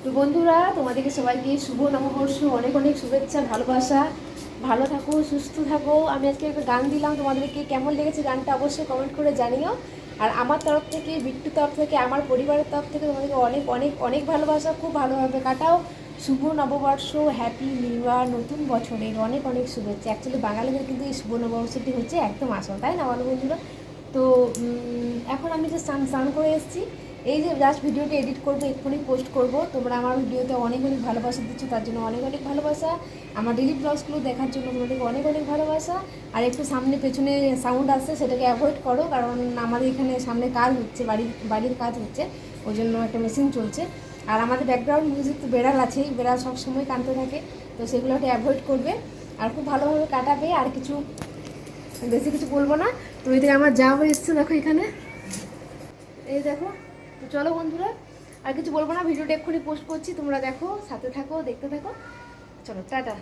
তো বন্ধুরা, তোমাদেরকে সবাইকে শুভ নববর্ষ, অনেক অনেক শুভেচ্ছা, ভালোবাসা। ভালো থাকো, সুস্থ থাকো। আমি আজকে একটা গান দিলাম, তোমাদেরকে কেমন লেগেছে গানটা অবশ্যই কমেন্ট করে জানিও। আর আমার তরফ থেকে, বিট্টুর তরফ থেকে, আমার পরিবারের তরফ থেকে তোমাদেরকে অনেক অনেক অনেক ভালোবাসা। খুব ভালোভাবে কাটাও। শুভ নববর্ষ, হ্যাপি নিউ ইয়ার, নতুন বছরের অনেক অনেক শুভেচ্ছা। অ্যাকচুয়ালি বাঙালিদের কিন্তু এই শুভ নববর্ষটি হচ্ছে একদম আসল, তাই না বলো বন্ধুরা? তো এখন আমি যে স্নান স্নান করে এসেছি, এই যে জাস্ট ভিডিওটা এডিট করবো, এক্ষুনি পোস্ট করব। তোমরা আমার ভিডিওতে অনেক অনেক ভালোবাসা দিচ্ছ, তার জন্য অনেক অনেক ভালোবাসা। আমার ডেলি ব্লগসগুলো দেখার জন্য তোমাদেরকে অনেক অনেক ভালোবাসা। আর একটু সামনে পেছনে সাউন্ড আসছে, সেটাকে অ্যাভয়েড করো, কারণ আমাদের এখানে সামনে কাজ হচ্ছে, বাড়ির কাজ হচ্ছে, ওই জন্য একটা মেশিন চলছে। আর আমাদের ব্যাকগ্রাউন্ড মিউজিক তো বেড়াল আছেই, বেড়াল সবসময় কানতে থাকে, তো সেগুলোকে অ্যাভয়েড করবে। আর খুব ভালোভাবে কাটাবে। আর কিছু বেশি কিছু বলবো না। তো এদিকে আমার যাও এসছে, দেখো এখানে, এই দেখো। তো চলো বন্ধুরা, আর কিছু বলবো না, ভিডিওটা এক্ষুনি পোস্ট করছি, তোমরা দেখো, সাথে থাকো, দেখতে থাকো। চলো টাটা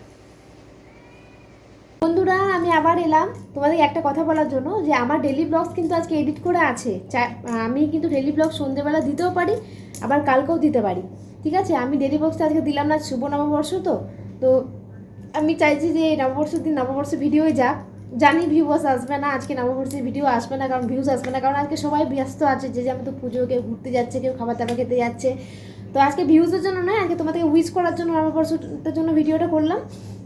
বন্ধুরা। আমি আবার এলাম তোমাদের একটা কথা বলার জন্য, যে আমার ডেলি ব্লগস কিন্তু আজকে এডিট করে আছে। আমি কিন্তু ডেলি ব্লগ সন্ধ্যেবেলা দিতেও পারি, আবার কালকেও দিতে পারি। ঠিক আছে, আমি ডেলি ব্লগসটা আজকে দিলাম না, শুভ নববর্ষ তো। তো আমি চাইছি যে নববর্ষের দিন নববর্ষের ভিডিওই যাক। জানি ভিউয়ার্স আসবে না, আজকে নববর্ষের ভিডিও আসবে না, কারণ ভিউজ আসবে না, কারণ আজকে সবাই ব্যস্ত আছে, যে যেমন তো পুজো, কেউ ঘুরতে যাচ্ছে, কেউ খাবার দাবার খেতে যাচ্ছে। তো আজকে ভিউজের জন্য নয়, আজকে তোমাদেরকে উইশ করার জন্য নববর্ষটার জন্য ভিডিওটা করলাম।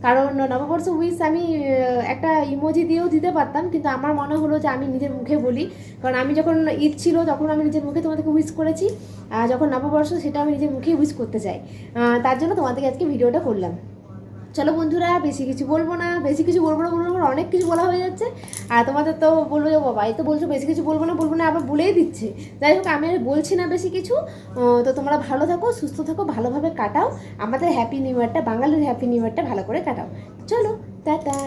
কারণ নববর্ষ উইশ আমি একটা ইমোজি দিয়েও দিতে পারতাম, কিন্তু আমার মনে হলো যে আমি নিজের মুখে বলি। কারণ আমি যখন ঈদ ছিল তখন আমি নিজের মুখে তোমাদেরকে উইশ করেছি, আর যখন নববর্ষ সেটা আমি নিজের মুখে উইশ করতে চাই। তার জন্য তোমাদেরকে আজকে ভিডিওটা করলাম। চলো বন্ধুরা, বেশি কিছু বলবো না, বেশি কিছু বলবো না, বলবো না, অনেক কিছু বলা হয়ে যাচ্ছে। আর তোমাদের তো বলবো যে বাবা, এই তো বলছো বেশি কিছু বলবো না, আবার বলেই দিচ্ছে। যাই হোক, আমি আর বলছি না বেশি কিছু। তো তোমরা ভালো থাকো, সুস্থ থাকো, ভালোভাবে কাটাও। আমাদের হ্যাপি নিউ ইয়ারটা, বাঙালির হ্যাপি নিউ ইয়ারটা ভালো করে কাটাও। চলো টাটা।